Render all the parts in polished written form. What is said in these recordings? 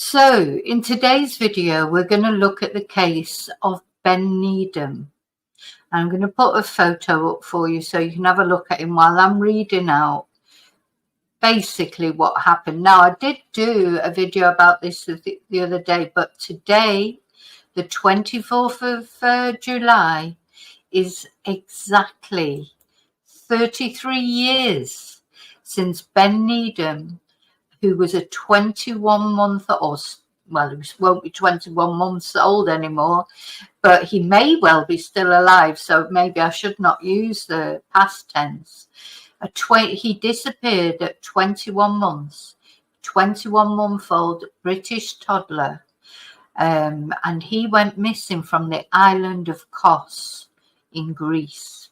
So in today's video, we're going to look at the case of Ben Needham. I'm going to put a photo up for you so you can have a look at him while I'm reading out basically what happened. Now, I did do a video about this the other day, but today, the 24th of July, is exactly 33 years since Ben Needham, who was a 21-month or, well, he won't be 21 months old anymore, but he may well be still alive, so maybe I should not use the past tense. He disappeared at 21 months, 21-month-old British toddler, and he went missing from the island of Kos in Greece.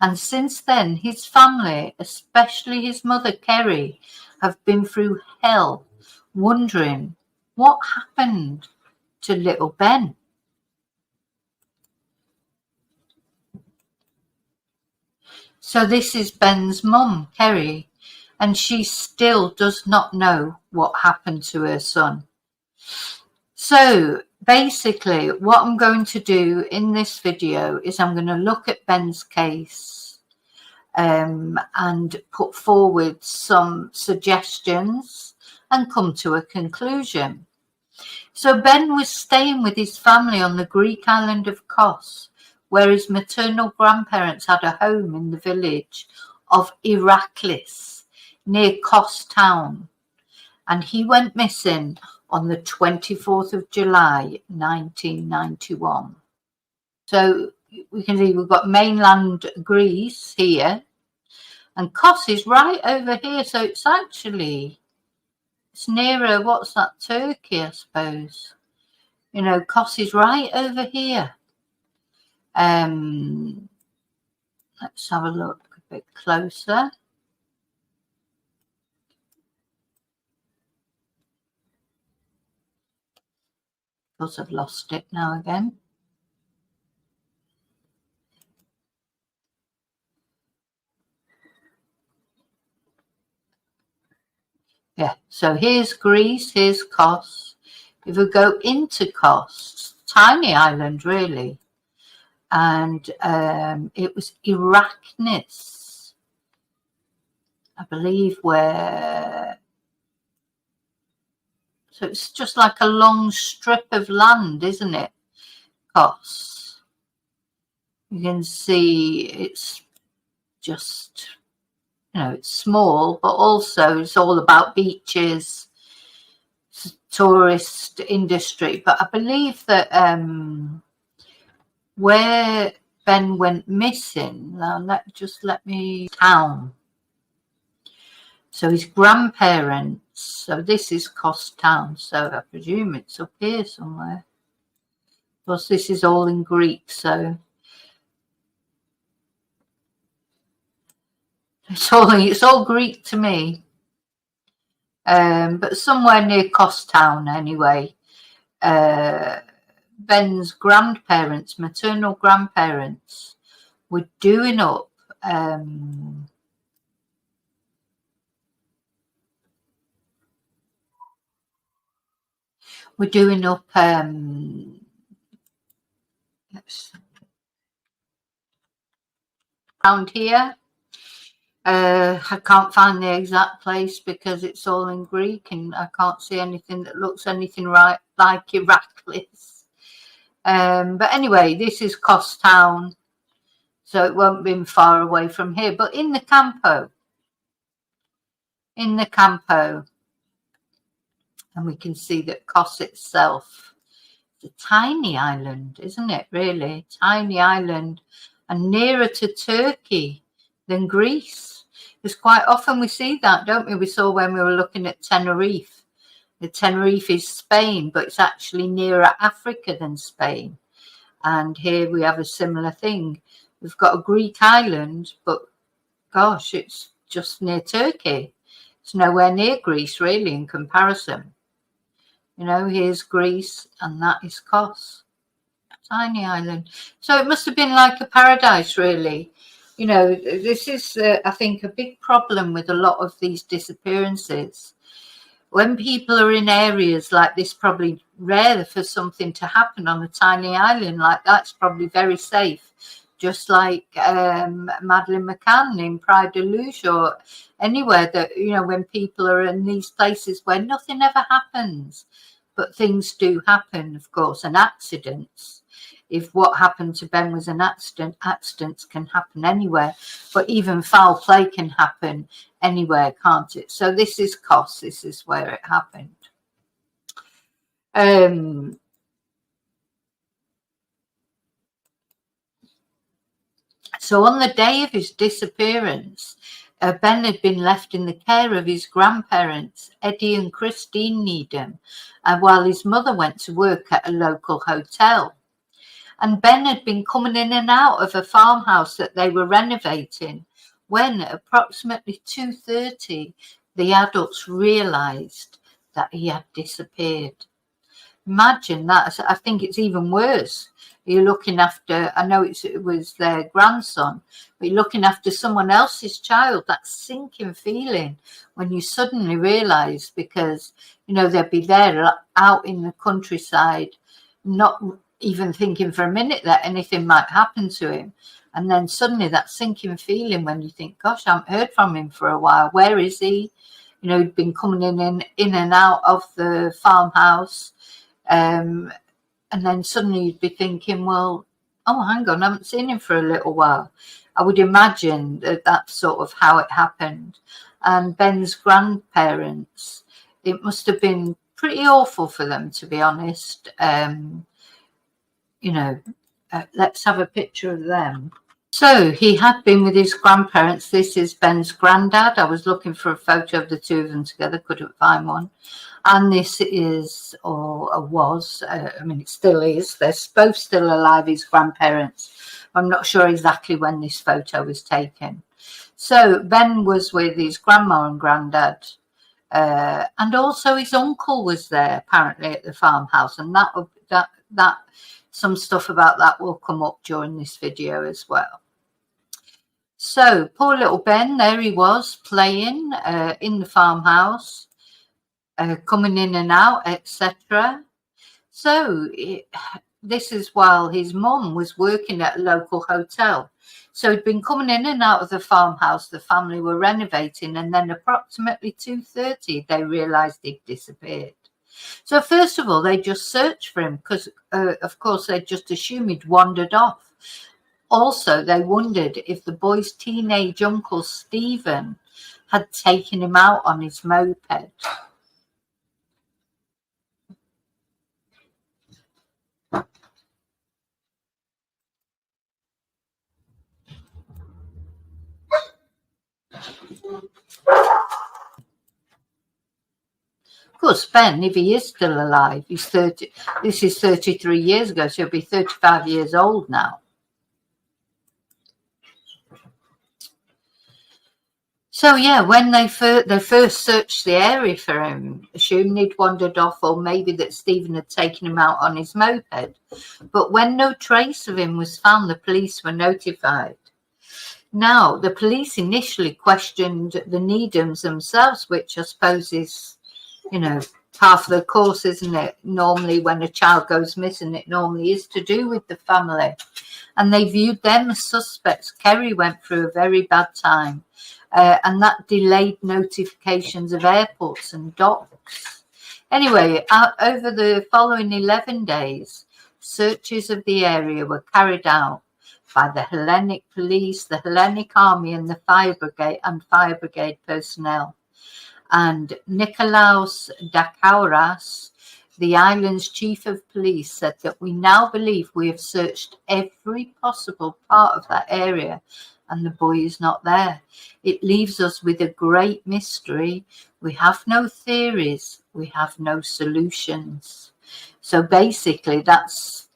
And since then, his family, especially his mother, Kerry, have been through hell, wondering what happened to little Ben. So this is Ben's mum, Kerry, and she still does not know what happened to her son. So basically, what I'm going to do in this video is I'm going to look at Ben's case and put forward some suggestions and come to a conclusion. So Ben was staying with his family on the Greek island of Kos, where his maternal grandparents had a home in the village of Irakles near Kos town, and he went missing on the 24th of July 1991. So we can see we've got mainland Greece here, and Kos is right over here, so it's actually, it's nearer, what's that, Turkey, I suppose. You know, Kos is right over here. Let's have a look a bit closer. Of course, I've lost it now again. Yeah, so here's Greece, here's Kos. If we go into Kos, tiny island really, and it was Irakles, I believe, where, so it's just like a long strip of land, isn't it, Kos? You can see it's just, you know, it's small, but also it's all about beaches, tourist industry. But I believe that where Ben went missing, now let me town. So his grandparents, so this is Kos town, so I presume it's up here somewhere. Of course, this is all in Greek, so it's all Greek to me. But somewhere near Kos town anyway. Ben's grandparents, maternal grandparents, were doing up around here. I can't find the exact place because it's all in Greek and I can't see anything that looks anything right like Irakles. But anyway, this is Kos town, so it won't be far away from here. But in the campo, and we can see that Kos itself is a tiny island, isn't it, really? Tiny island, and nearer to Turkey than Greece. Because quite often we see that, don't we? We saw when we were looking at Tenerife. The Tenerife is Spain, but it's actually nearer Africa than Spain. And here we have a similar thing. We've got a Greek island, but gosh, it's just near Turkey. It's nowhere near Greece, really, in comparison. You know, here's Greece, and that is Kos. Tiny island. So it must have been like a paradise, really. You know, this is, I think, a big problem with a lot of these disappearances. when people are in areas like this, probably rare for something to happen on a tiny island like that's probably very safe. Just like Madeleine McCann in Praia da Luz, or anywhere that, you know, when people are in these places where nothing ever happens, but things do happen, of course, and accidents. If what happened to Ben was an accident, accidents can happen anywhere, but even foul play can happen anywhere, can't it? So this is Kos, this is where it happened. So on the day of his disappearance, Ben had been left in the care of his grandparents, Eddie and Christine Needham, while his mother went to work at a local hotel. And Ben had been coming in and out of a farmhouse that they were renovating when, at approximately 2:30, the adults realised that he had disappeared. Imagine that. I think it's even worse. You're looking after, I know it was their grandson, but you're looking after someone else's child. That sinking feeling when you suddenly realise, because, you know, they'd be there out in the countryside, not even thinking for a minute that anything might happen to him. And then suddenly that sinking feeling when you think, gosh, I haven't heard from him for a while. Where is he? You know, he'd been coming in and out of the farmhouse. And then suddenly you'd be thinking, well, oh, hang on, I haven't seen him for a little while. I would imagine that that's sort of how it happened. And Ben's grandparents, it must have been pretty awful for them, to be honest. You know, let's have a picture of them. So he had been with his grandparents. This is Ben's granddad. I was looking for a photo of the two of them together, couldn't find one. And this is, or was, I mean, it still is. They're both still alive, his grandparents. I'm not sure exactly when this photo was taken. So Ben was with his grandma and granddad. And also his uncle was there, apparently, at the farmhouse. And that some stuff about that will come up during this video as well. So poor little Ben, there he was playing in the farmhouse, coming in and out, etc. So this is while his mum was working at a local hotel. So he'd been coming in and out of the farmhouse the family were renovating, and then approximately 2:30 they realised he'd disappeared. So first of all, they just searched for him because, of course, they just assumed he'd wandered off. Also, they wondered if the boy's teenage uncle, Stephen, had taken him out on his moped. Of course, Ben, if he is still alive, he's 30. This is 33 years ago, so he'll be 35 years old now. So yeah, when they first searched the area for him, assumed he'd wandered off, or maybe that Stephen had taken him out on his moped. But when no trace of him was found, the police were notified. Now, the police initially questioned the Needhams themselves, which I suppose is, you know, half of the course, isn't it? Normally when a child goes missing, it normally is to do with the family. And they viewed them as suspects. Kerry went through a very bad time. And that delayed notifications of airports and docks. Anyway, over the following 11 days, searches of the area were carried out by the Hellenic police, the Hellenic army, and the fire brigade personnel. And Nikolaos Dakouras, the island's chief of police, said that we now believe we have searched every possible part of that area and the boy is not there. It leaves us with a great mystery. We have no theories. We have no solutions. So basically that's,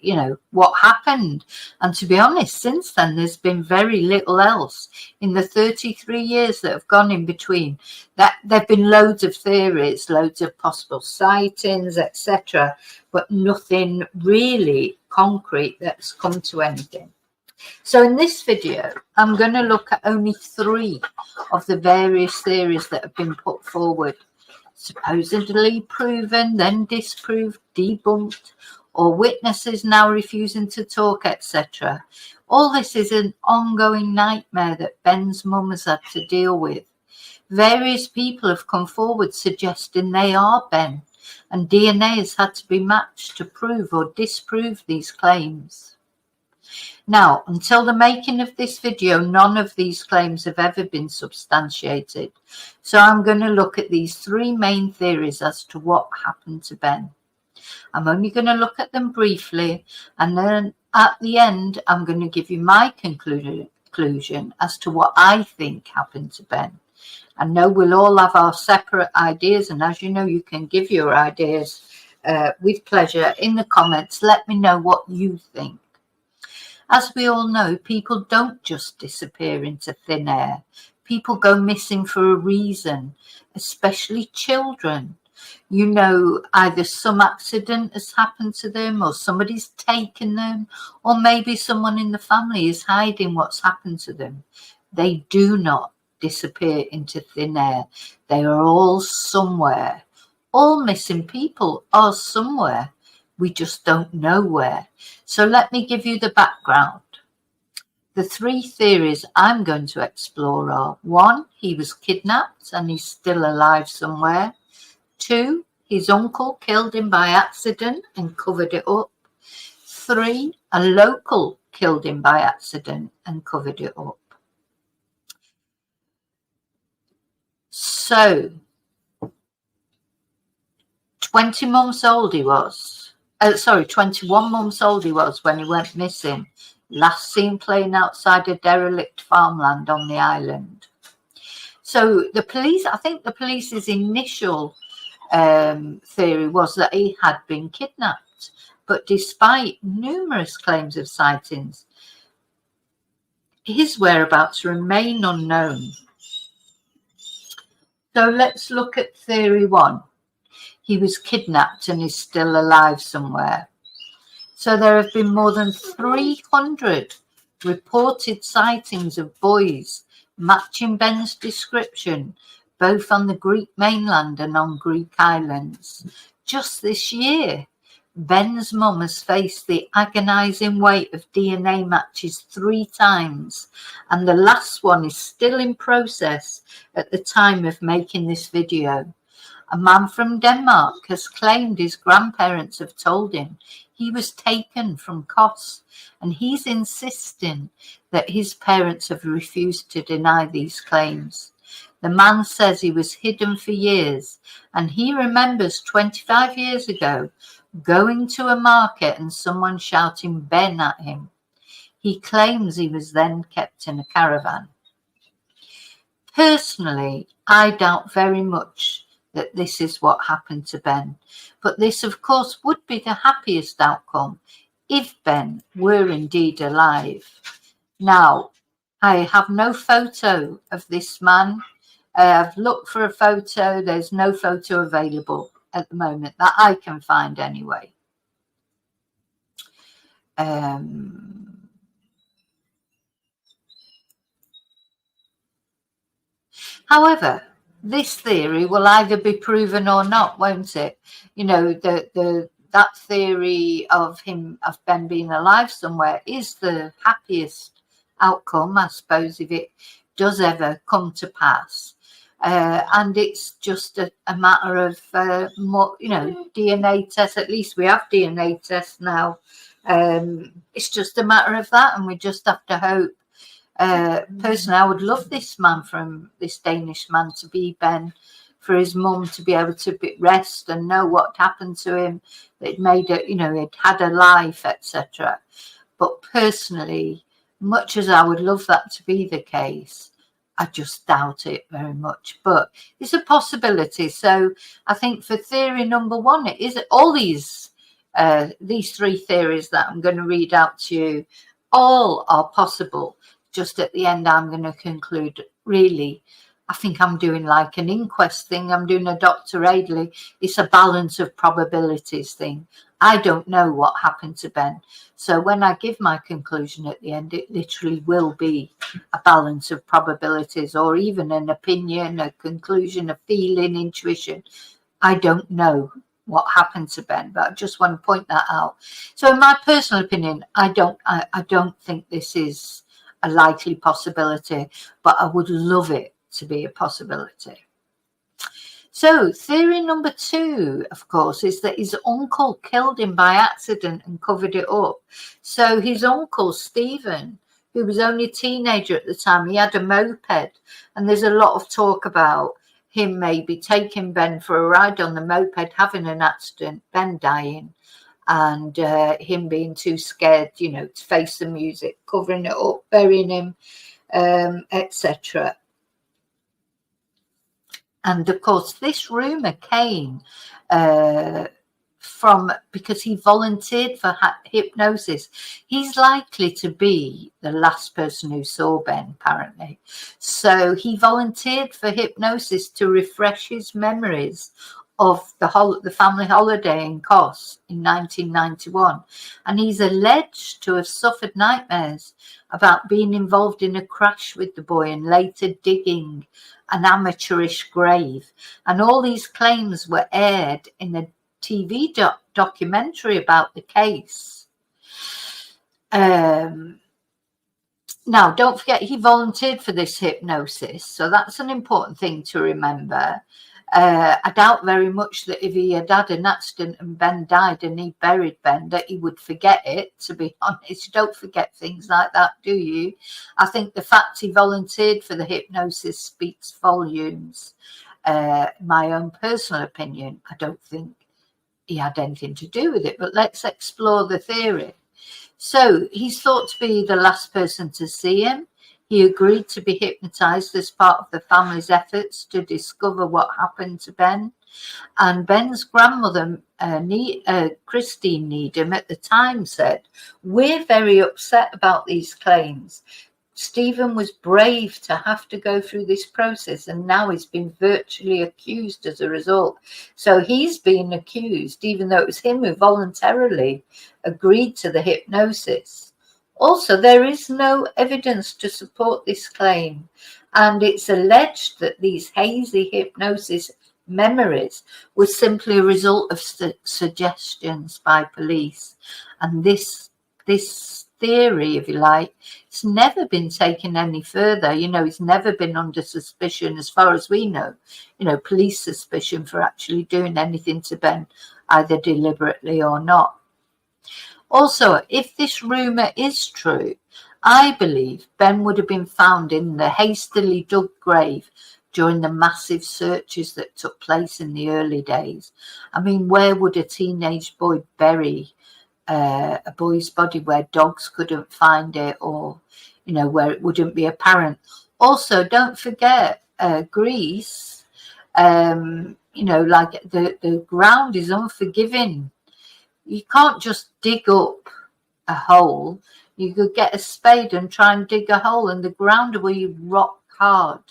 you know, what happened. And to be honest, since then, there's been very little else. In the 33 years that have gone in between, that there've been loads of theories, loads of possible sightings, etc., but nothing really concrete that's come to anything. So in this video, I'm going to look at only 3 of the various theories that have been put forward. supposedly proven, then disproved, debunked, or witnesses now refusing to talk, etc. All this is an ongoing nightmare that Ben's mum has had to deal with. Various people have come forward suggesting they are Ben, and DNA has had to be matched to prove or disprove these claims. Now, until the making of this video, none of these claims have ever been substantiated. So I'm going to look at these three main theories as to what happened to Ben. I'm only going to look at them briefly, and then at the end, I'm going to give you my conclusion as to what I think happened to Ben. I know we'll all have our separate ideas, and as you know, you can give your ideas with pleasure in the comments. Let me know what you think. As we all know, people don't just disappear into thin air. People go missing for a reason, especially children. You know, either some accident has happened to them, or somebody's taken them, or maybe someone in the family is hiding what's happened to them. They do not disappear into thin air. They are all somewhere. All missing people are somewhere. We just don't know where. So let me give you the background. The three theories I'm going to explore are: 1, he was kidnapped and he's still alive somewhere. 2, his uncle killed him by accident and covered it up. 3, a local killed him by accident and covered it up. So, 21 months old he was when he went missing. Last seen playing outside a derelict farmland on the island. So the police, I think the police's initial theory was that he had been kidnapped. But despite numerous claims of sightings, his whereabouts remain unknown. So let's look at theory 1. He was kidnapped and is still alive somewhere. So there have been more than 300 reported sightings of boys matching Ben's description, both on the Greek mainland and on Greek islands. Just this year, Ben's mum has faced the agonising weight of DNA matches 3 times, and the last one is still in process at the time of making this video. A man from Denmark has claimed his grandparents have told him he was taken from Kos, and he's insisting that his parents have refused to deny these claims. The man says he was hidden for years, and he remembers 25 years ago going to a market and someone shouting Ben at him. He claims he was then kept in a caravan. Personally, I doubt very much that this is what happened to Ben. But this, of course, would be the happiest outcome if Ben were indeed alive. Now, I have no photo of this man. I've looked for a photo. There's no photo available at the moment that I can find anyway. However, this theory will either be proven or not, won't it? You know, that theory of Ben being alive somewhere is the happiest outcome, I suppose, if it does ever come to pass. And it's just a matter of more, you know, DNA tests. At least we have DNA tests now. It's just a matter of that, and we just have to hope. Personally, I would love this Danish man to be Ben, for his mum to be able to rest and know what happened to him, that it made it, you know, it had a life, etc. But personally, much as I would love that to be the case, I just doubt it very much. But it's a possibility. So I think for theory number 1, it is all these 3 theories that I'm going to read out to you, all are possible. Just at the end, I'm going to conclude, really, I think I'm doing like an inquest thing. I'm doing a Dr. Aidley. It's a balance of probabilities thing. I don't know what happened to Ben. So when I give my conclusion at the end, it literally will be a balance of probabilities, or even an opinion, a conclusion, a feeling, intuition. I don't know what happened to Ben, but I just want to point that out. So in my personal opinion, I don't think this is a likely possibility, but I would love it to be a possibility. So theory number 2, of course, is that his uncle killed him by accident and covered it up. So his uncle, Stephen, who was only a teenager at the time, he had a moped, and there's a lot of talk about him maybe taking Ben for a ride on the moped, having an accident, Ben dying, and him being too scared, to face the music, covering it up, burying him, etc. And of course, this rumor came because he volunteered for hypnosis. He's likely to be the last person who saw Ben, apparently. So he volunteered for hypnosis to refresh his memories of the family holiday in Kos in 1991. And he's alleged to have suffered nightmares about being involved in a crash with the boy and later digging an amateurish grave. And all these claims were aired in a TV documentary about the case. Now, don't forget, he volunteered for this hypnosis, so that's an important thing to remember. I doubt very much that if he had had an accident and Ben died and he buried Ben, that he would forget it, to be honest. You don't forget things like that, do you? I think the fact he volunteered for the hypnosis speaks volumes. My own personal opinion, I don't think he had anything to do with it, but let's explore the theory. So he's thought to be the last person to see him. He agreed to be hypnotized as part of the family's efforts to discover what happened to Ben. And Ben's grandmother, Christine Needham, at the time said, "We're very upset about these claims. Stephen was brave to have to go through this process, and now he's been virtually accused as a result." So he's being accused, even though it was him who voluntarily agreed to the hypnosis. Also, there is no evidence to support this claim, and it's alleged that these hazy hypnosis memories were simply a result of suggestions by police. And this theory, if you like, it's never been taken any further. He's never been under suspicion, as far as we know, police suspicion for actually doing anything to Ben, either deliberately or not. Also, if this rumor is true, I believe Ben would have been found in the hastily dug grave during the massive searches that took place in the early days. I mean, where would a teenage boy bury a boy's body where dogs couldn't find it, or, where it wouldn't be apparent? Also, don't forget, Greece, like the ground is unforgiving. You can't just dig up a hole. You could get a spade and try and dig a hole, and the ground will be rock hard.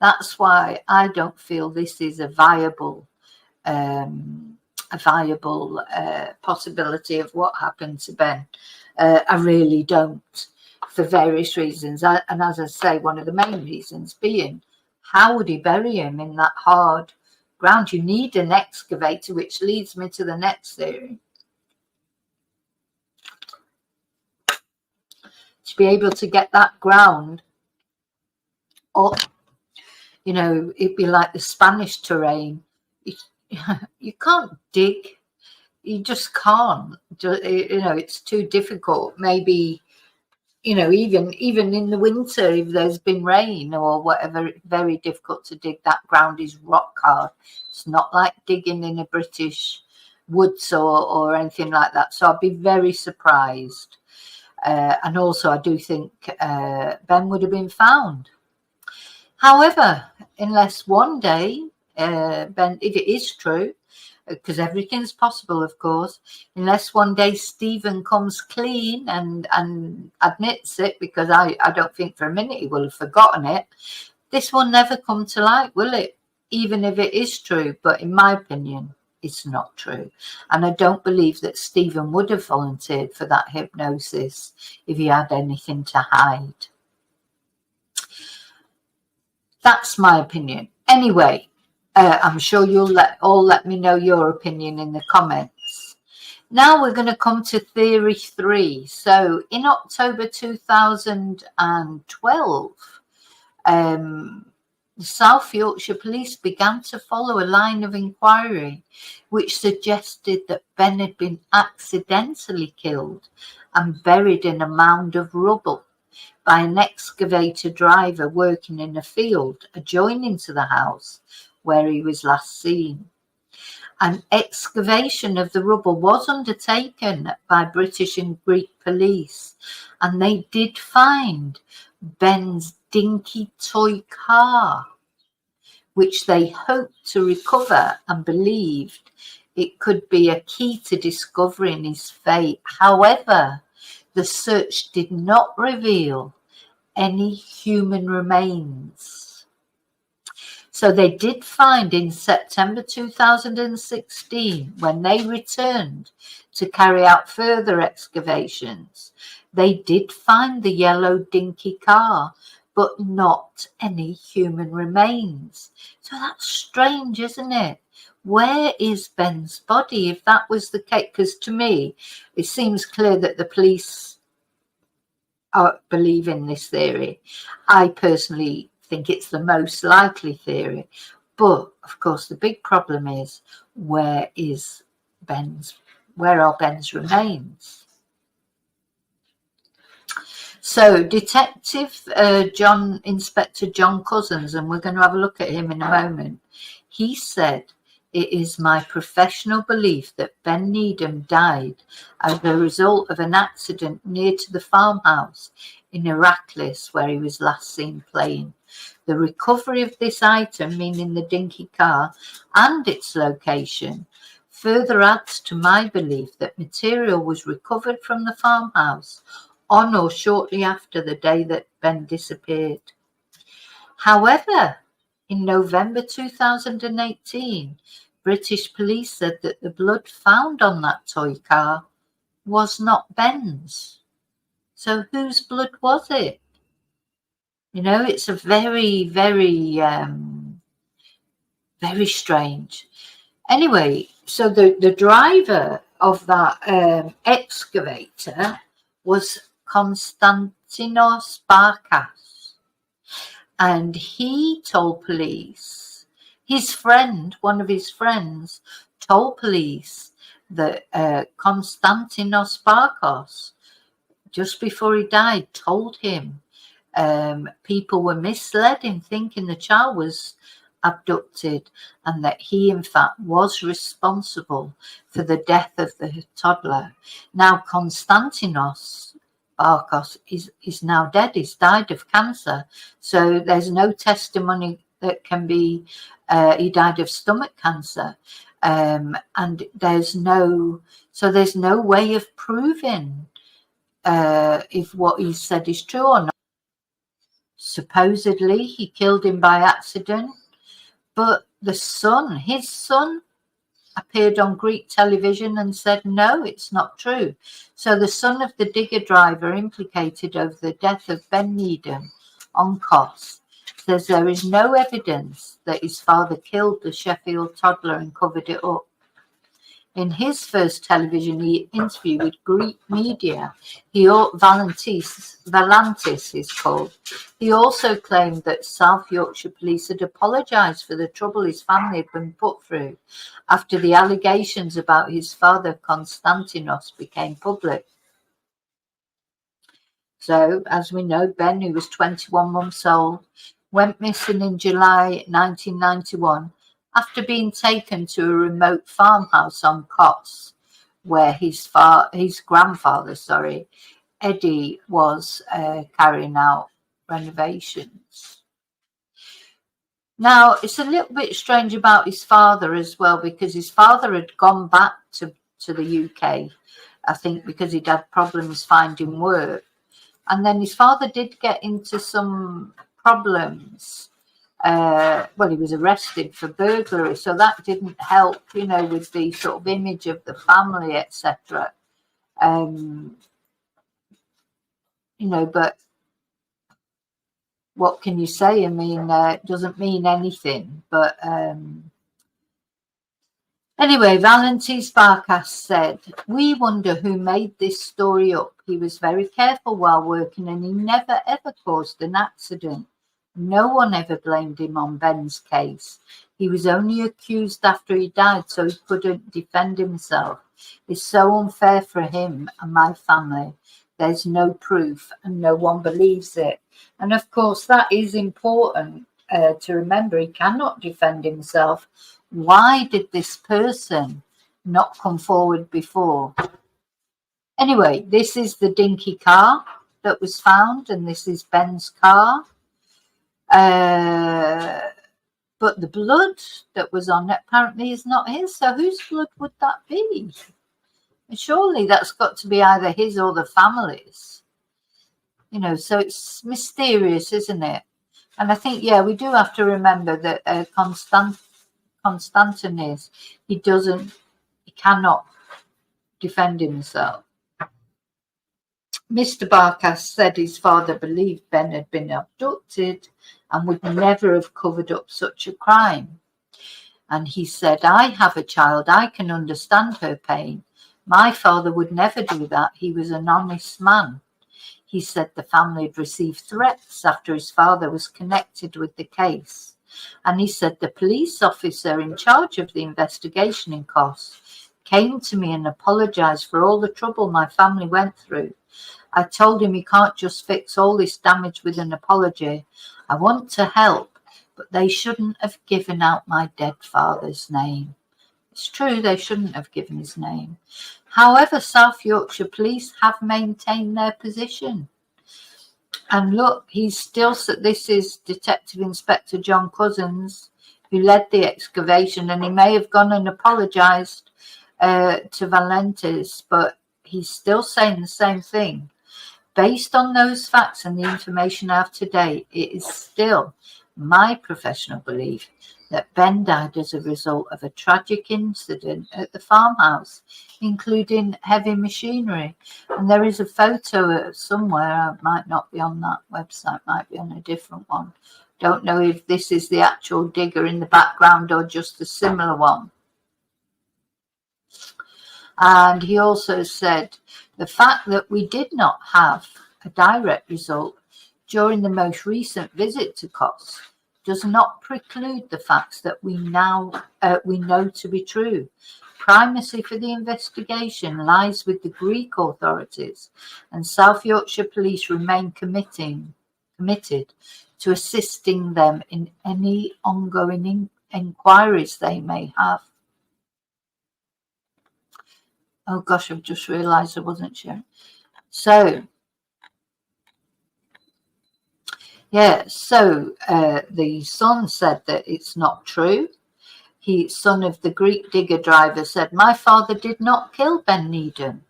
That's why I don't feel this is a viable possibility of what happened to Ben. I really don't, for various reasons. And as I say, one of the main reasons being, how would he bury him in that hard ground? You need an excavator, which leads me to the next theory. To be able to get that ground up, it'd be like the Spanish terrain. You can't dig. You just can't. It's too difficult. Maybe, even in the winter, if there's been rain or whatever, it's very difficult to dig. That ground is rock hard. It's not like digging in a British woods or anything like that. So I'd be very surprised. And also, I do think Ben would have been found. However, unless one day, Ben, if it is true, because everything's possible, of course, unless one day Stephen comes clean and admits it, because I don't think for a minute he will have forgotten it, this will never come to light, will it? Even if it is true, but in my opinion, is not true. And I don't believe that Stephen would have volunteered for that hypnosis if he had anything to hide. That's my opinion. Anyway, I'm sure you'll all let me know your opinion in the comments. Now we're going to come to theory 3. So in October 2012, the South Yorkshire Police began to follow a line of inquiry which suggested that Ben had been accidentally killed and buried in a mound of rubble by an excavator driver working in a field adjoining to the house where he was last seen. An excavation of the rubble was undertaken by British and Greek police, and they did find Ben's dinky toy car, which they hoped to recover and believed it could be a key to discovering his fate. However, the search did not reveal any human remains. So they did find in September 2016, when they returned to carry out further excavations, they did find the yellow dinky car, but not any human remains. So that's strange, isn't it? Where is Ben's body if that was the case? Because to me, it seems clear that the police believe in this theory. I personally think it's the most likely theory. But, of course, the big problem is, where are Ben's remains? So Detective Inspector John Cousins, and we're going to have a look at him in a moment, he said, "It is my professional belief that Ben Needham died as a result of an accident near to the farmhouse in Irakles where he was last seen playing. The recovery of this item, meaning the dinky car, and its location, further adds to my belief that material was recovered from the farmhouse on or shortly after the day that Ben disappeared." However, in November 2018, British police said that the blood found on that toy car was not Ben's. So whose blood was it? You know, it's a very, very, very strange. Anyway, so the driver of that excavator was Konstantinos Barkas. And he told police, one of his friends, told police that Konstantinos Barkas, just before he died, told him people were misled in thinking the child was abducted and that he, in fact, was responsible for the death of the toddler. Now, Konstantinos Barkas is now dead. He's died of cancer. So there's no testimony that can be, he died of stomach cancer. And there's no way of proving if what he said is true or not. Supposedly he killed him by accident, but his son appeared on Greek television and said, no, it's not true. So the son of the digger driver implicated over the death of Ben Needham on Kos says there is no evidence that his father killed the Sheffield toddler and covered it up. In his first television interview with Greek media, Valantis is called, he also claimed that South Yorkshire Police had apologised for the trouble his family had been put through after the allegations about his father, Konstantinos, became public. So, as we know, Ben, who was 21 months old, went missing in July 1991 after being taken to a remote farmhouse on Kos, where his grandfather, Eddie, was carrying out renovations. Now, it's a little bit strange about his father as well, because his father had gone back to the UK, I think because he'd had problems finding work. And then his father did get into some problems Well, he was arrested for burglary, so that didn't help, with the sort of image of the family, etc. But what can you say? I mean, it doesn't mean anything. But anyway, Valentin Sparkas said, "We wonder who made this story up. He was very careful while working and he never ever caused an accident. No one ever blamed him on Ben's case. He was only accused after he died, so he couldn't defend himself. It's so unfair for him and my family. There's no proof and no one believes it." And of course, that is important to remember. He cannot defend himself. Why did this person not come forward before? Anyway, this is the dinky car that was found, and this is Ben's car. But the blood that was on it apparently is not his. So whose blood would that be? Surely that's got to be either his or the family's. So it's mysterious, isn't it? And I think, we do have to remember that Constantinos, he cannot defend himself. Mr. Barkas said his father believed Ben had been abducted and would never have covered up such a crime. And he said, "I have a child. I can understand her pain. My father would never do that. He was an honest man." He said the family had received threats after his father was connected with the case. And he said the police officer in charge of the investigation in Kos came to me and apologized for all the trouble my family went through. I told him he can't just fix all this damage with an apology. I want to help, but they shouldn't have given out my dead father's name. It's true, they shouldn't have given his name. However, South Yorkshire police have maintained their position. And look, this is Detective Inspector John Cousins, who led the excavation, and he may have gone and apologised to Valentis, but he's still saying the same thing. Based on those facts and the information I have today, it is still my professional belief that Ben died as a result of a tragic incident at the farmhouse, including heavy machinery. And there is a photo somewhere, it might not be on that website, might be on a different one. Don't know if this is the actual digger in the background or just a similar one. And he also said the fact that we did not have a direct result during the most recent visit to Kos does not preclude the facts that we know to be true. Primacy for the investigation lies with the Greek authorities, and South Yorkshire Police remain committed to assisting them in any ongoing inquiries they may have. Oh gosh, I've just realised I wasn't sharing. So, the son said that it's not true. Son of the Greek digger driver said, "My father did not kill Ben Needham."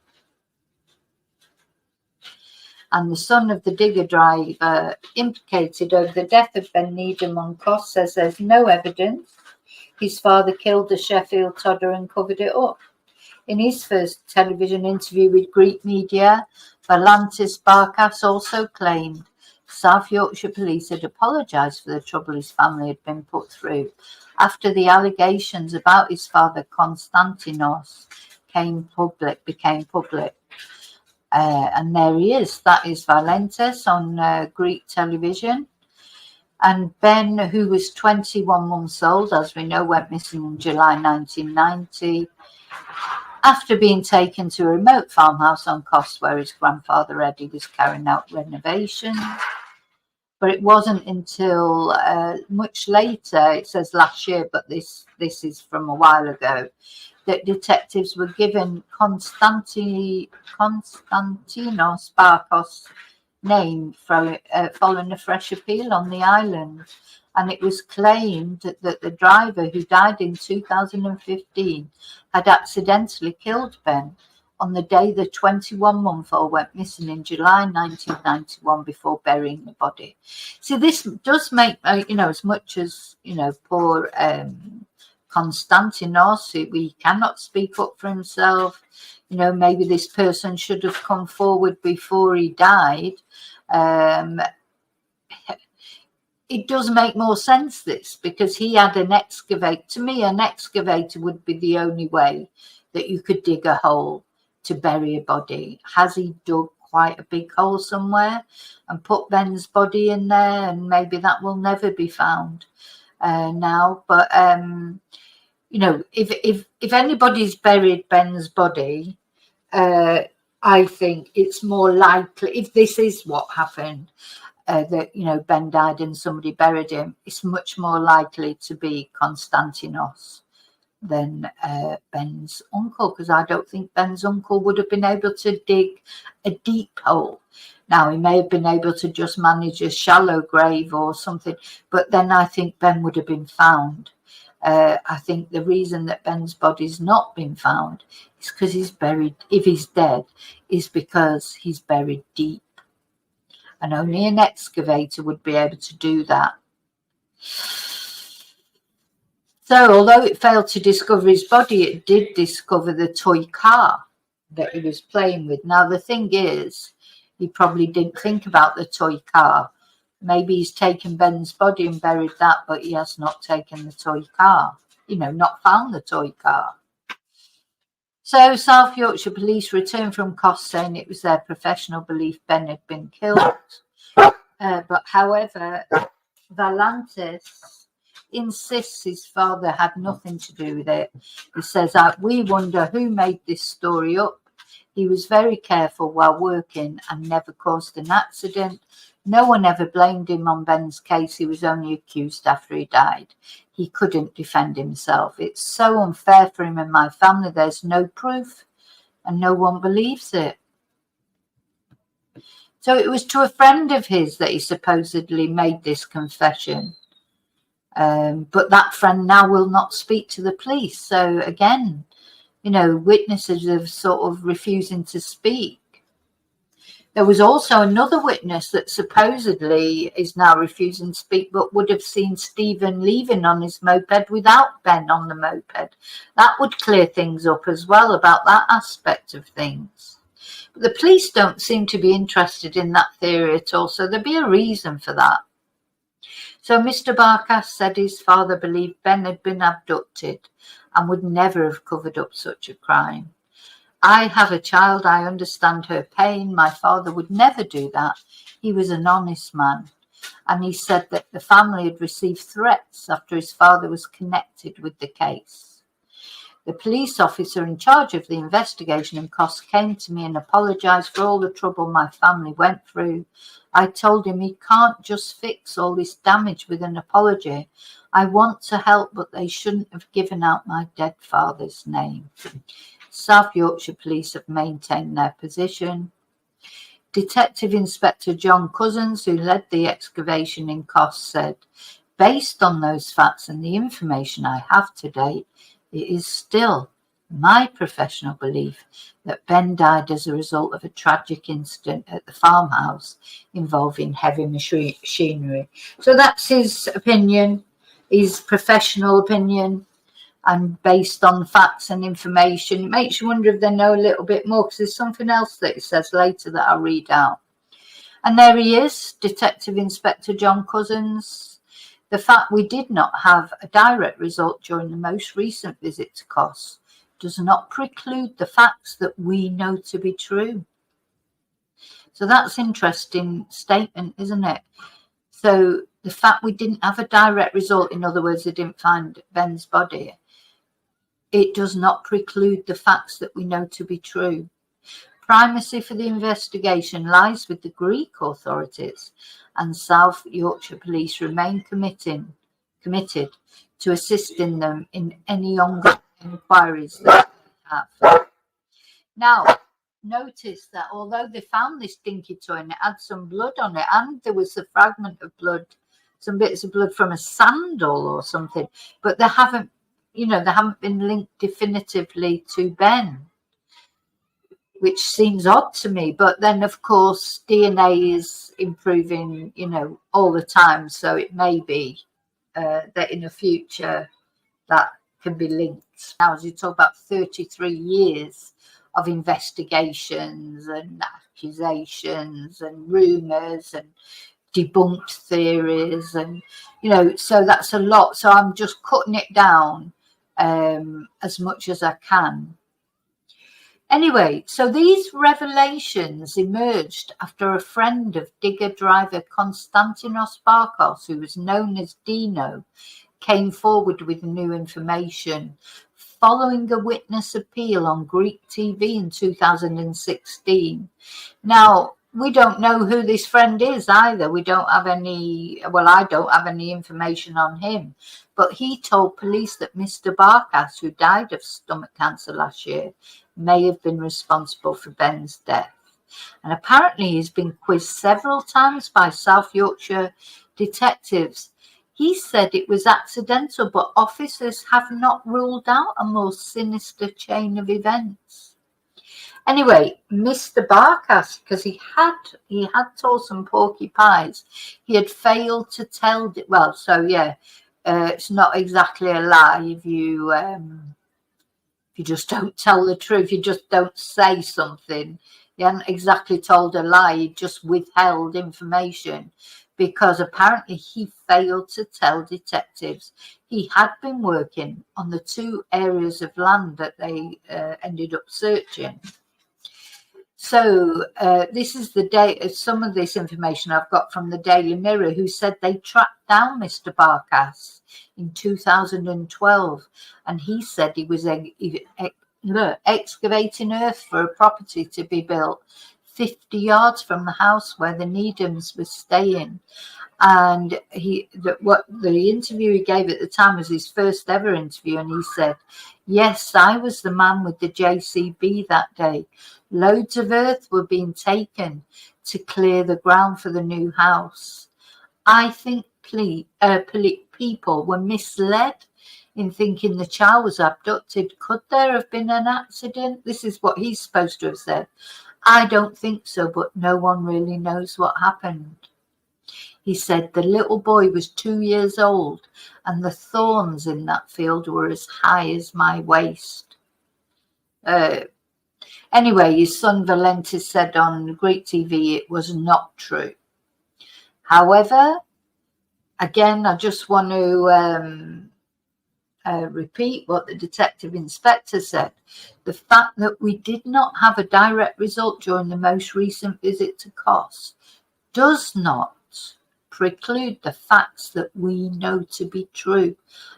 And the son of the digger driver implicated over the death of Ben Needham on Kos says there's no evidence. His father killed the Sheffield Todder and covered it up. In his first television interview with Greek media, Valentis Barkas also claimed South Yorkshire Police had apologised for the trouble his family had been put through after the allegations about his father Konstantinos became public. And there he is. That is Valentis on Greek television. And Ben, who was 21 months old, as we know, went missing in July 1990 after being taken to a remote farmhouse on Kos where his grandfather Eddie was carrying out renovations. But it wasn't until much later, it says last year, but this is from a while ago, that detectives were given Konstantinos Sparkos' name following a fresh appeal on the island. And it was claimed that the driver, who died in 2015, had accidentally killed Ben, on the day the 21-month-old went missing in July 1991 before burying the body. See, this does make, as much as, poor Konstantinos, we cannot speak up for himself. Maybe this person should have come forward before he died. It does make more sense, this, because he had an excavator. To me, an excavator would be the only way that you could dig a hole to bury a body. Has he dug quite a big hole somewhere and put Ben's body in there? And maybe that will never be found now. But, if anybody's buried Ben's body, I think it's more likely, if this is what happened, that Ben died and somebody buried him, it's much more likely to be Konstantinos than Ben's uncle, because I don't think Ben's uncle would have been able to dig a deep hole. Now, he may have been able to just manage a shallow grave or something, but then I think Ben would have been found. I think the reason that Ben's body's not been found is because he's buried, if he's dead, is because he's buried deep. And only an excavator would be able to do that. So, although it failed to discover his body, it did discover the toy car that he was playing with. Now, the thing is, he probably didn't think about the toy car. Maybe he's taken Ben's body and buried that, but he has not taken the toy car, not found the toy car. So South Yorkshire Police returned from Kos saying it was their professional belief Ben had been killed. But however, Valantis insists his father had nothing to do with it. He says, we wonder who made this story up. He was very careful while working and never caused an accident. No one ever blamed him on Ben's case. He was only accused after he died. He couldn't defend himself. It's so unfair for him and my family. There's no proof and no one believes it. So it was to a friend of his that he supposedly made this confession. But that friend now will not speak to the police. So again, witnesses are sort of refusing to speak. There was also another witness that supposedly is now refusing to speak, but would have seen Stephen leaving on his moped without Ben on the moped. That would clear things up as well about that aspect of things. But the police don't seem to be interested in that theory at all, so there'd be a reason for that. So Mr. Barkas said his father believed Ben had been abducted and would never have covered up such a crime. I have a child. I understand her pain. My father would never do that. He was an honest man. And he said that the family had received threats after his father was connected with the case. The police officer in charge of the investigation in Kos came to me and apologised for all the trouble my family went through. I told him he can't just fix all this damage with an apology. I want to help, but they shouldn't have given out my dead father's name. South Yorkshire Police have maintained their position. Detective Inspector John Cousins, who led the excavation in Kos, said, based on those facts and the information I have to date, it is still my professional belief that Ben died as a result of a tragic incident at the farmhouse involving heavy machinery. So that's his opinion, his professional opinion. And based on facts and information, it makes you wonder if they know a little bit more, because there's something else that it says later that I'll read out. And there he is, Detective Inspector John Cousins. The fact we did not have a direct result during the most recent visit to Kos does not preclude the facts that we know to be true. So that's an interesting statement, isn't it? So the fact we didn't have a direct result, in other words, they didn't find Ben's body, it does not preclude the facts that we know to be true. Primacy for the investigation lies with the Greek authorities, and South Yorkshire Police remain committed to assisting them in any ongoing inquiries that they have. Now, notice that although they found this dinky toy and it had some blood on it, and there was a fragment of blood, some bits of blood from a sandal or something, but they haven't been linked definitively to Ben. which seems odd to me. But then, of course, DNA is improving, you know, all the time. So it may be that in the future that can be linked. Now, as you talk about 33 years of investigations and accusations and rumours and debunked theories, and, you know, so that's a lot. So I'm just cutting it down as much as I can. Anyway, so these revelations emerged after a friend of digger driver Konstantinos Barkos, who was known as Dino, came forward with new information following a witness appeal on Greek TV in 2016. Now, we don't know who this friend is either. We don't have any, well, I don't have any information on him. But he told police that Mr. Barkas, who died of stomach cancer last year, may have been responsible for Ben's death. And apparently he's been quizzed several times by South Yorkshire detectives. He said it was accidental, but officers have not ruled out a more sinister chain of events. Anyway, Mr. Barkas, because he had told some porcupines, he had failed to tell. Well, so yeah, it's not exactly a lie if you just don't tell the truth. You just don't say something. He hadn't exactly told a lie. He just withheld information because apparently he failed to tell detectives he had been working on the 2 areas of land that they ended up searching. So this is the day. Some of this information I've got from the Daily Mirror, who said they tracked down Mr. Barkas in 2012, and he said he was excavating earth for a property to be built 50 yards from the house where the Needhams were staying. And what the interview he gave at the time was his first ever interview, and he said, "Yes, I was the man with the JCB that day. Loads of earth were being taken to clear the ground for the new house. I think people were misled in thinking the child was abducted. Could there have been an accident?" This is what he's supposed to have said. "I don't think so, but no one really knows what happened." He said the little boy was 2 years old and the thorns in that field were as high as my waist. Anyway, his son Valentis said on Greek TV it was not true. However, again, I just want to repeat what the detective inspector said. The fact that we did not have a direct result during the most recent visit to Kos does not preclude the facts that we know to be true.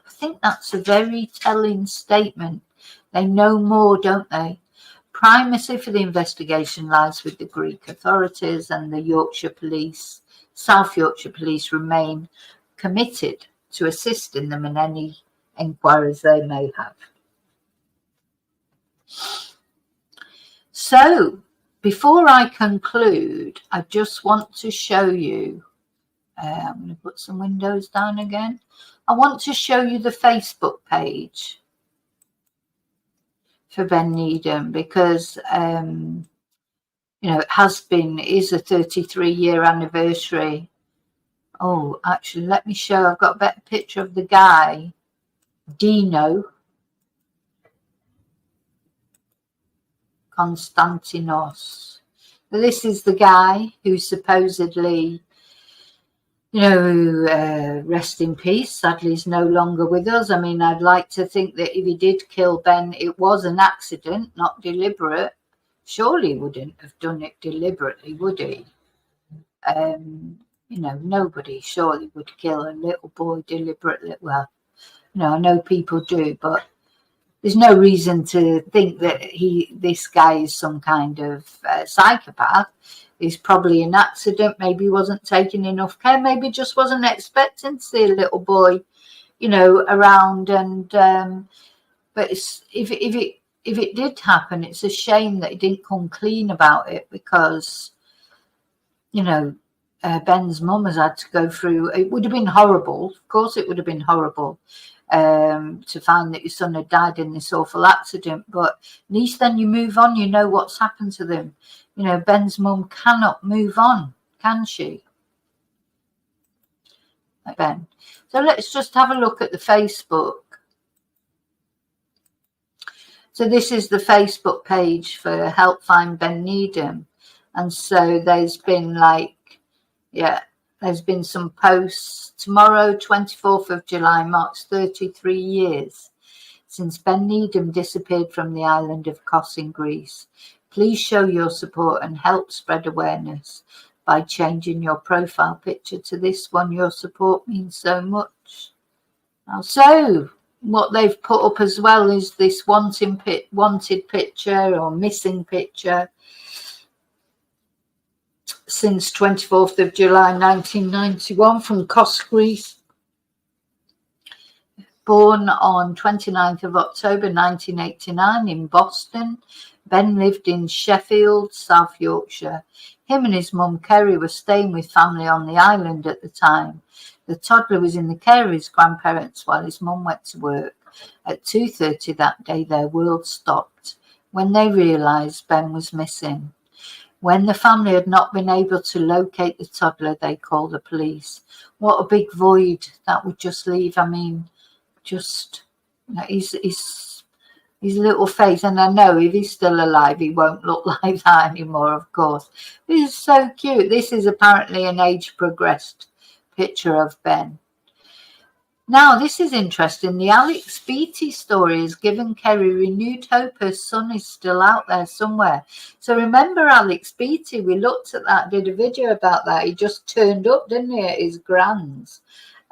I think that's a very telling statement. They know more, don't they? Primacy for the investigation lies with the Greek authorities, and the Yorkshire Police, South Yorkshire Police, remain committed to assisting them in any inquiries they may have. So, before I conclude, I just want to show you, I'm going to put some windows down again. I want to show you the Facebook page for Ben Needham because, you know, it is a 33-year anniversary. Oh, actually, let me show. I've got a better picture of the guy, Dino Konstantinos. This is the guy who supposedly, you know, rest in peace, sadly he's no longer with us. I mean, I'd like to think that if he did kill Ben, it was an accident, not deliberate. Surely he wouldn't have done it deliberately, would he? You know, nobody surely would kill a little boy deliberately. Well, you know, I know people do, but there's no reason to think that this guy is some kind of psychopath. It's probably an accident. Maybe he wasn't taking enough care. Maybe just wasn't expecting to see a little boy, you know, around. And but if it did happen, it's a shame that he didn't come clean about it, because, you know, Ben's mum has had to go through. It would have been horrible. Of course, it would have been horrible. to find that your son had died in this awful accident. But at least then you move on, you know what's happened to them. You know, Ben's mum cannot move on, can she? Ben. So let's just have a look at the Facebook. So this is the Facebook page for Help Find Ben Needham. And so there's been there's been some posts. Tomorrow, 24th of July, marks 33 years since Ben Needham disappeared from the island of Kos in Greece. Please show your support and help spread awareness by changing your profile picture to this one. Your support means so much. So what they've put up as well is this wanted picture or missing picture since 24th of July 1991 from Kos, Greece. Born on 29th of October 1989 in Boston, Ben lived in Sheffield, South Yorkshire. Him and his mum Kerry were staying with family on the island at the time. The toddler was in the care of his grandparents while his mum went to work. At 2:30 that day, their world stopped when they realised Ben was missing. When the family had not been able to locate the toddler, they called the police. What a big void that would just leave. I mean, just his little face. And I know if he's still alive, he won't look like that anymore, of course. This is so cute. This is apparently an age-progressed picture of Ben. Now, this is interesting. The Alex Beattie story has given Kerry renewed hope her son is still out there somewhere. So remember Alex Beattie? We looked at that, did a video about that. He just turned up, didn't he, at his grand's?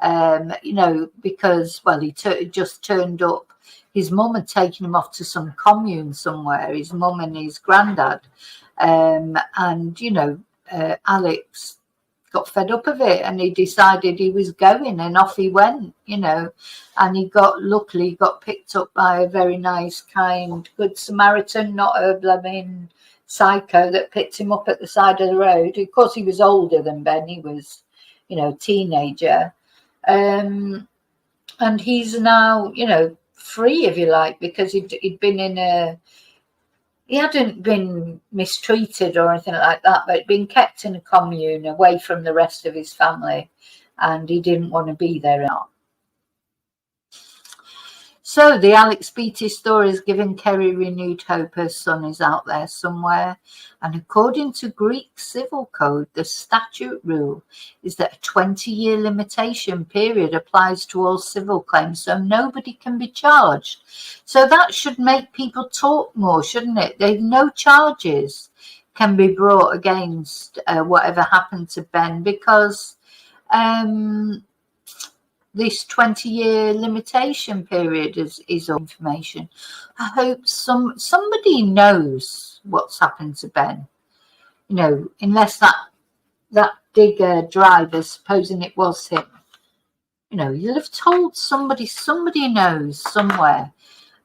You know, because, well, he just turned up. His mum had taken him off to some commune somewhere, his mum and his granddad. And, you know, Alex got fed up of it and he decided he was going, and off he went, you know, and luckily got picked up by a very nice, kind, good Samaritan, not a blooming psycho that picked him up at the side of the road. Of course, he was older than Ben. He was, you know, a teenager. And he's now, you know, free, if you like, because he'd been in he hadn't been mistreated or anything like that, but he'd been kept in a commune away from the rest of his family, and he didn't want to be there. So the Alex Beattie story has given Kerry renewed hope her son is out there somewhere. And according to Greek civil code, the statute rule is that a 20-year limitation period applies to all civil claims, so nobody can be charged. So that should make people talk more, shouldn't it? No charges can be brought against whatever happened to Ben, because this 20-year limitation period is information. I hope somebody knows what's happened to Ben. You know, unless that digger driver, supposing it was him, you know, you'll have told somebody knows somewhere.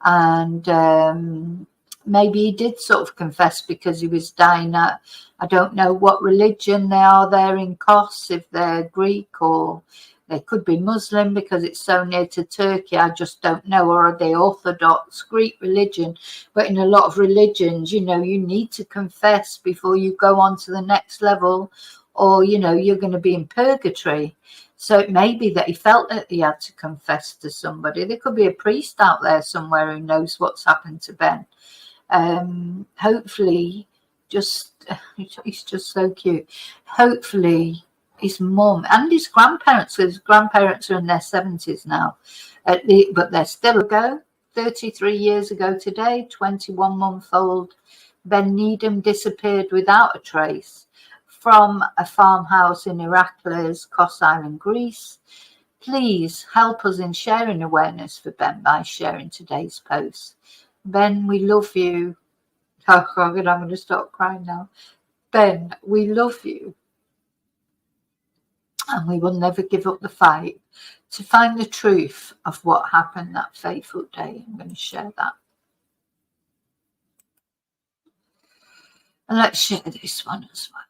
And maybe he did sort of confess because he was dying. I don't know what religion they are there in Kos, if they're Greek or they could be Muslim because it's so near to Turkey. I just don't know. Or are they Orthodox Greek religion? But in a lot of religions, you know, you need to confess before you go on to the next level, or, you know, you're going to be in purgatory. So it may be that he felt that he had to confess to somebody. There could be a priest out there somewhere who knows what's happened to Ben. Hopefully, he's just so cute. Hopefully, his mum and his grandparents, because his grandparents are in their 70s now, but they're still ago. 33 years ago today, 21-month-old Ben Needham disappeared without a trace from a farmhouse in Irakles, Kos Island, Greece. Please help us in sharing awareness for Ben by sharing today's post. Ben, we love you. Oh, I'm going to stop crying now. Ben, we love you. And we will never give up the fight to find the truth of what happened that fateful day. I'm going to share that. And let's share this one as well.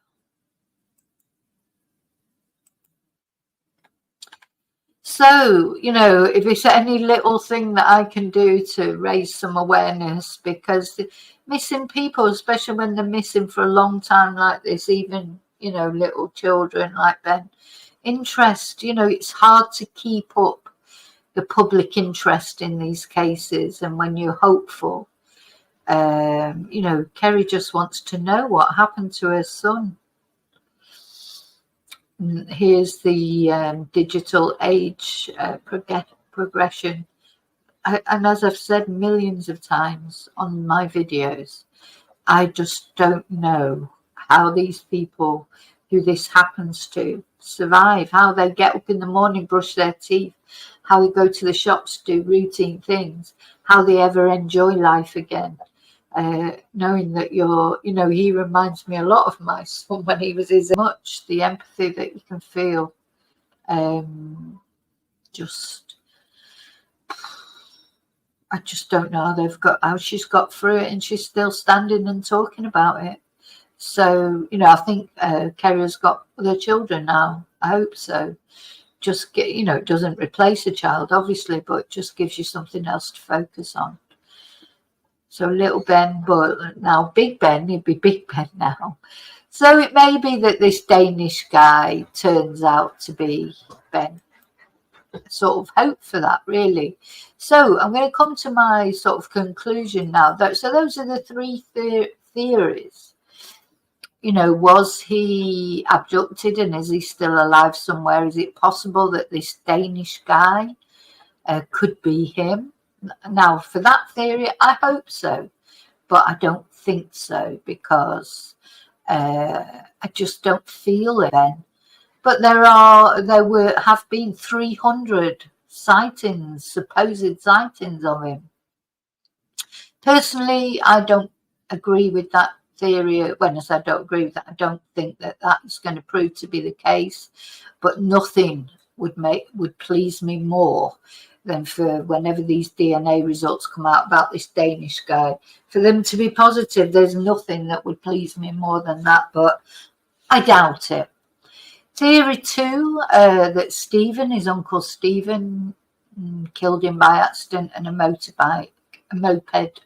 So, you know, if it's any little thing that I can do to raise some awareness, because the missing people, especially when they're missing for a long time like this, even, you know, little children like Ben, interest, you know, it's hard to keep up the public interest in these cases. And when you're hopeful, you know, Kerry just wants to know what happened to her son. Here's the digital age progression. And as I've said millions of times on my videos, I just don't know how these people who this happens to survive, how they get up in the morning, brush their teeth, how they go to the shops, do routine things, how they ever enjoy life again. Knowing that you're, you know, he reminds me a lot of my son when he was his much, the empathy that you can feel. I just don't know how she's got through it, and she's still standing and talking about it. So, you know, I think Kerry's got other children now. I hope so. Just get, you know, it doesn't replace a child, obviously, but it just gives you something else to focus on. So little Ben, but now Big Ben, he'd be Big Ben now. So it may be that this Danish guy turns out to be Ben. Sort of hope for that, really. So I'm going to come to my sort of conclusion now. So those are the three theories. You know, was he abducted and is he still alive somewhere? Is it possible that this Danish guy could be him? Now, for that theory, I hope so, but I don't think so, because I just don't feel it then. But there have been 300 sightings, supposed sightings of him. Personally, I don't agree with that theory. When I say I don't agree with that, I don't think that that's going to prove to be the case. But nothing would please me more than for whenever these DNA results come out about this Danish guy, for them to be positive. There's nothing that would please me more than that, but I doubt it. Theory 2, that Stephen, his uncle Stephen, killed him by accident and a moped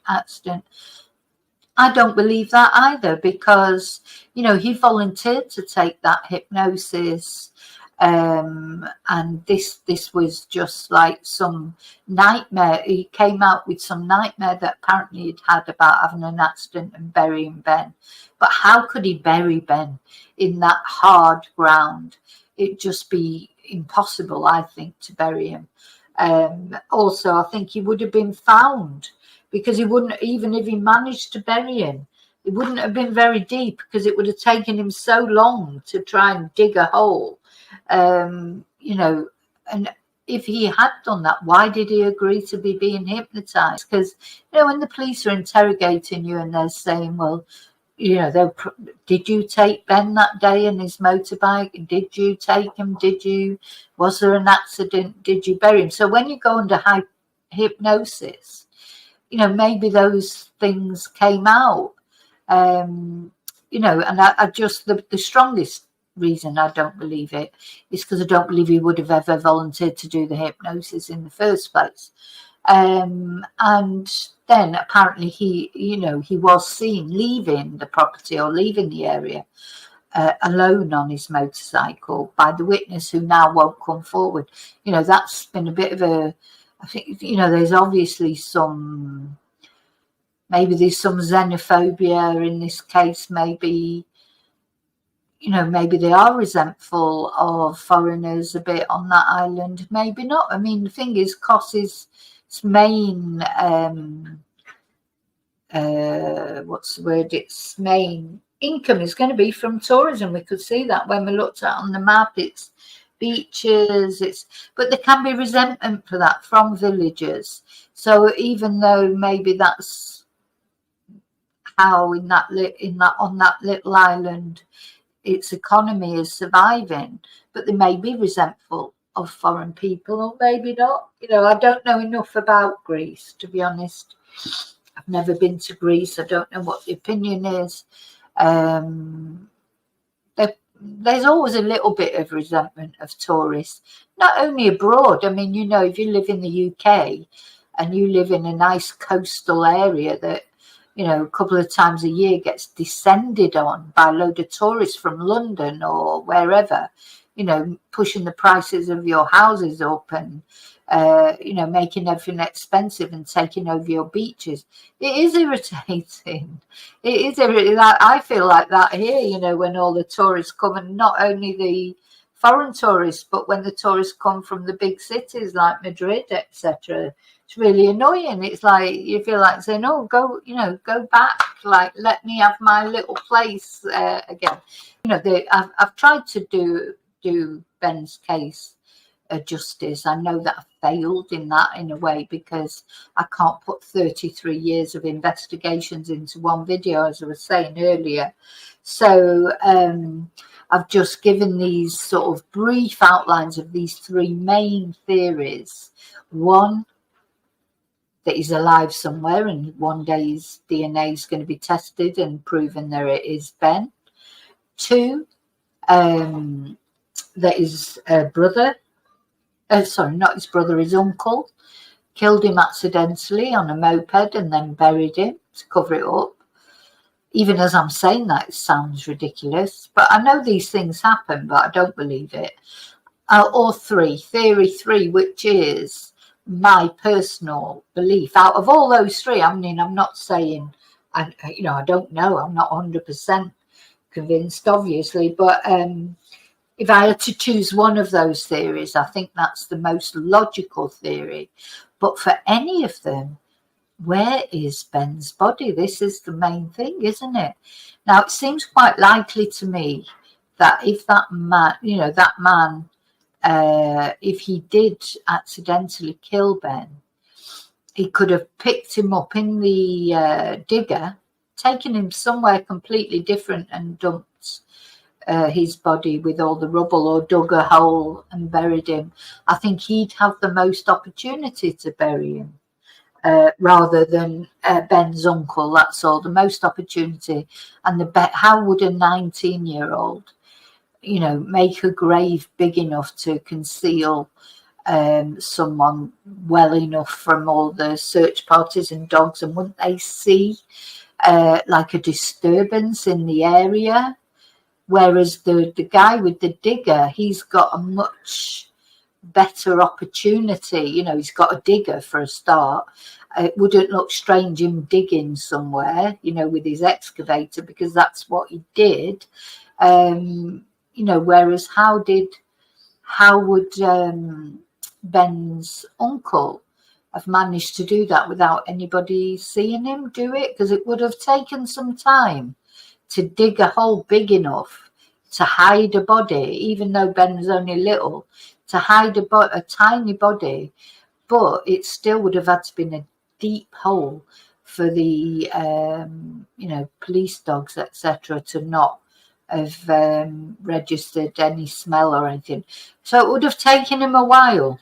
accident. I don't believe that either, because, you know, he volunteered to take that hypnosis. And this was just like some nightmare. He came out with some nightmare that apparently he'd had about having an accident and burying Ben. But how could he bury Ben in that hard ground? It'd just be impossible, I think, to bury him. Also, I think he would have been found, because he wouldn't, even if he managed to bury him, it wouldn't have been very deep, because it would have taken him so long to try and dig a hole. You know, and if he had done that, why did he agree to be being hypnotized? Because, you know, when the police are interrogating you and they're saying, well, you know, did you take Ben that day in his motorbike? Did you take him? Was there an accident? Did you bury him? So when you go under hypnosis, you know, maybe those things came out. You know, and I just, the strongest reason I don't believe it is because I don't believe he would have ever volunteered to do the hypnosis in the first place. And then apparently he was seen leaving the property or leaving the area alone on his motorcycle by the witness, who now won't come forward. You know, that's been a bit of I think, you know, there's obviously maybe there's some xenophobia in this case. Maybe, you know, maybe they are resentful of foreigners a bit on that island. Maybe not. I mean, the thing is, Kos's main, its main income is going to be from tourism. We could see that when we looked at on the map. It's beaches, but there can be resentment for that from villagers. So even though maybe that's how on that little island its economy is surviving, but they may be resentful of foreign people, or maybe not. You know, I don't know enough about Greece, to be honest. I've never been to Greece. I don't know what the opinion is. there's always a little bit of resentment of tourists, not only abroad. I mean, you know, if you live in the UK and you live in a nice coastal area that, you know, a couple of times a year gets descended on by a load of tourists from London or wherever, you know, pushing the prices of your houses up and, you know, making everything expensive and taking over your beaches. It is irritating. It is irritating. I feel like that here, you know, when all the tourists come, and not only the foreign tourists, but when the tourists come from the big cities like Madrid, etc. It's really annoying. It's like you feel like saying, "Oh, go, you know, go back. Like, let me have my little place again." You know, I've tried to do Ben's case justice. I know that I failed in that in a way, because I can't put 33 years of investigations into one video, as I was saying earlier. So I've just given these sort of brief outlines of these three main theories. One, that he's alive somewhere and one day his DNA is going to be tested and proven that it is Ben. Two, that his brother, sorry, not his brother, his uncle, killed him accidentally on a moped and then buried him to cover it up. Even as I'm saying that, it sounds ridiculous, but I know these things happen, but I don't believe it. Or three, theory three, which is my personal belief. Out of all those three, I mean, I'm not saying, you know, I don't know. I'm not 100% convinced, obviously, but if I had to choose one of those theories, I think that's the most logical theory. But for any of them, where is Ben's body? This is the main thing, isn't it? Now, it seems quite likely to me that if that man, you know, that man, if he did accidentally kill Ben, he could have picked him up in the digger, taken him somewhere completely different and dumped his body with all the rubble, or dug a hole and buried him. I think he'd have the most opportunity to bury him. Rather than Ben's uncle, that's all. The most opportunity, and how would a 19-year-old, you know, make a grave big enough to conceal someone well enough from all the search parties and dogs? And wouldn't they see like a disturbance in the area? Whereas the guy with the digger, he's got a much better opportunity. You know, he's got a digger for a start. It wouldn't look strange him digging somewhere, you know, with his excavator, because that's what he did. You know, whereas how would Ben's uncle have managed to do that without anybody seeing him do it? Because it would have taken some time to dig a hole big enough to hide a body, even though Ben's only little, to hide a tiny body, but it still would have had to been a deep hole for the you know, police dogs, etc., to not have registered any smell or anything. So it would have taken him a while.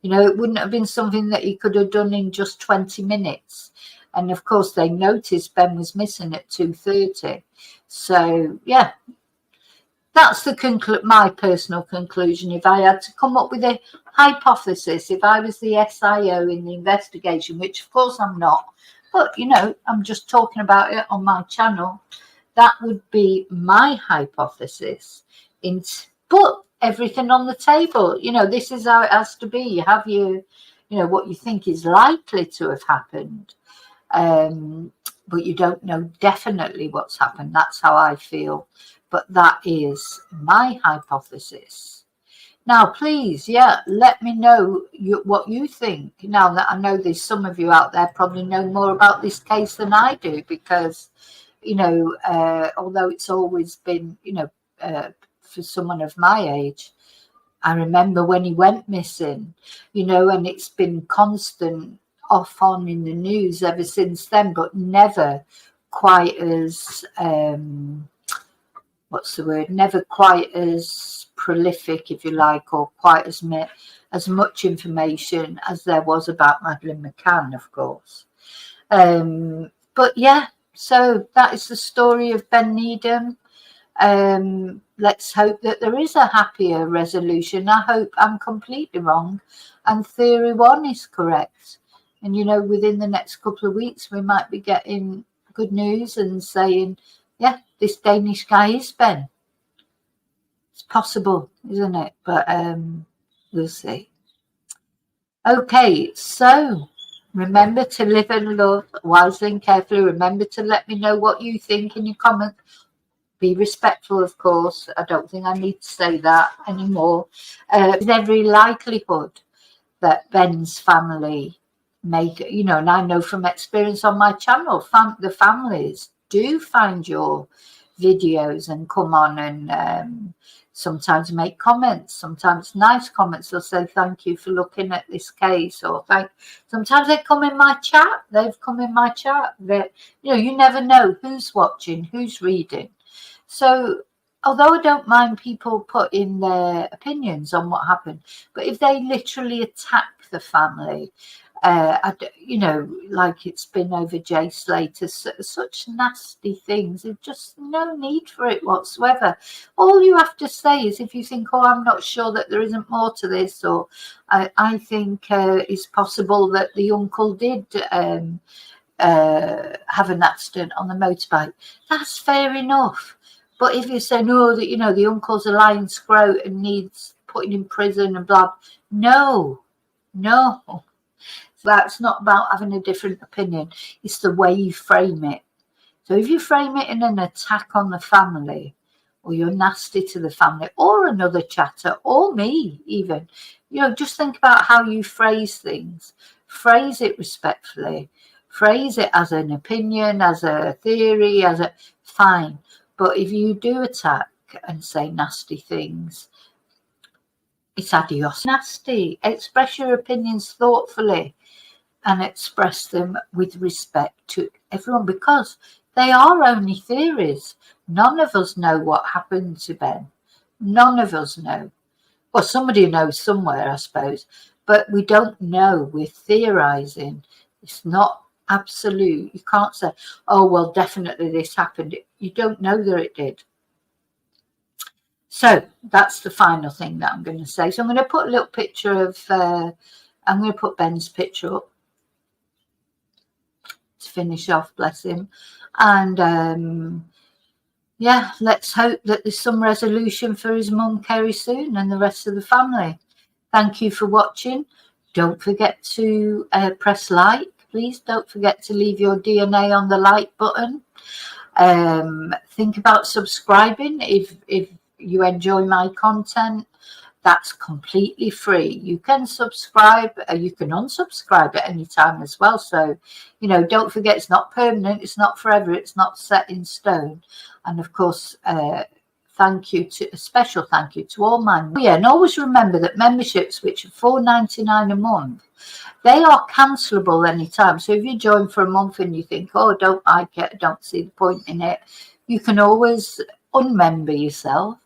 You know, it wouldn't have been something that he could have done in just 20 minutes. And of course, they noticed Ben was missing at 2:30. So yeah, that's my personal conclusion. If I had to come up with a hypothesis, if I was the SIO in the investigation, which of course I'm not, but you know, I'm just talking about it on my channel, that would be my hypothesis. Put everything on the table. You know, this is how it has to be. You have you know, what you think is likely to have happened. But you don't know definitely what's happened. That's how I feel. But that is my hypothesis. Now, please, yeah, let me know what you think. Now that I know there's some of you out there probably know more about this case than I do, because, you know, although it's always been, you know, for someone of my age, I remember when he went missing, you know, and it's been constant off on in the news ever since then, but never quite as never quite as prolific, if you like, or quite as much information as there was about Madeleine McCann, of course. But yeah, so that is the story of Ben Needham. Let's hope that there is a happier resolution. I hope I'm completely wrong and theory one is correct. And, you know, within the next couple of weeks, we might be getting good news and saying, yeah, this Danish guy is Ben. It's possible, isn't it? But we'll see. Okay, so remember to live and love wisely and carefully. Remember to let me know what you think in your comments. Be respectful, of course. I don't think I need to say that anymore. There's every likelihood that Ben's family make, you know, and I know from experience on my channel, the families do find your videos and come on and sometimes make comments, sometimes nice comments. They'll say thank you for looking at this case, or sometimes they come in my chat. They've come in my chat. That, you know, you never know who's watching, who's reading. So although I don't mind people putting their opinions on what happened, but if they literally attack the family, you know, like it's been over Jay Slater, such nasty things, there's just no need for it whatsoever. All you have to say is, if you think, oh, I'm not sure that there isn't more to this, or I think it's possible that the uncle did have an accident on the motorbike, that's fair enough. But if you say, no, that, you know, the uncle's a lying scrote and needs putting in prison and blah, no. That's not about having a different opinion. It's the way you frame it. So if you frame it in an attack on the family, or you're nasty to the family, or another chatter, or me even, you know, just think about how you phrase things. Phrase it respectfully. Phrase it as an opinion, as a theory, as a fine. But if you do attack and say nasty things, it's adios. Nasty. Express your opinions thoughtfully and express them with respect to everyone, because they are only theories. None of us know what happened to Ben. None of us know. Well, somebody knows somewhere, I suppose, but we don't know. We're theorizing. It's not absolute. You can't say, oh, well, definitely this happened. You don't know that it did. So that's the final thing that I'm going to say. So I'm going to put a little picture of, I'm going to put Ben's picture up to finish off, bless him. And yeah, let's hope that there's some resolution for his mum, Kerry, soon, and the rest of the family. Thank you for watching. Don't forget to press like. Please don't forget to leave your DNA on the like button. Think about subscribing if you enjoy my content. That's completely free. You can subscribe, you can unsubscribe at any time as well. So, you know, don't forget, it's not permanent, it's not forever, it's not set in stone. And of course, a special thank you to all mine. Yeah, and always remember that memberships, which are $4.99 a month, they are cancelable anytime. So if you join for a month and you think, oh, I don't like it, I don't see the point in it, you can always unmember yourself.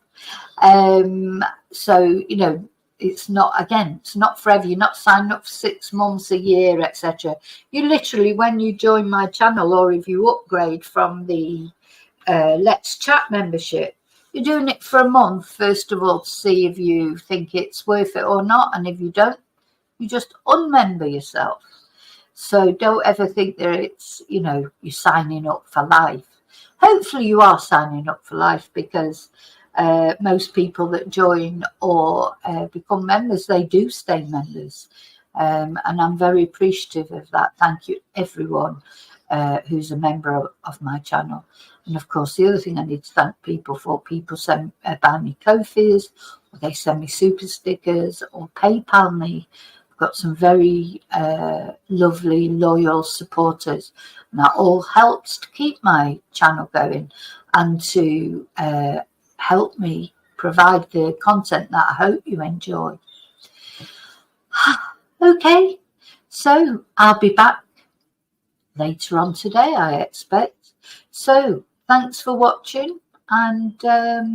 So, you know, it's not, again, it's not forever. You're not signing up for 6 months, a year, etc. You literally, when you join my channel, or if you upgrade from the Let's Chat membership, you're doing it for a month, first of all, to see if you think it's worth it or not. And if you don't, you just unmember yourself. So don't ever think that it's, you know, you're signing up for life. Hopefully you are signing up for life, because most people that join or become members, they do stay members. And I'm very appreciative of that. Thank you, everyone who's a member of my channel. And of course, the other thing I need to thank people for, people buy me Ko-Fis, or they send me super stickers, or PayPal me. I've got some very lovely, loyal supporters, and that all helps to keep my channel going and to help me provide the content that I hope you enjoy. Okay, so I'll be back later on today, I expect. So thanks for watching, and let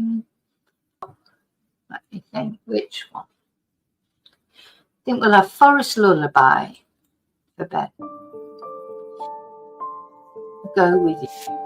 me think which one. I think we'll have Forest Lullaby for Ben. Go with you.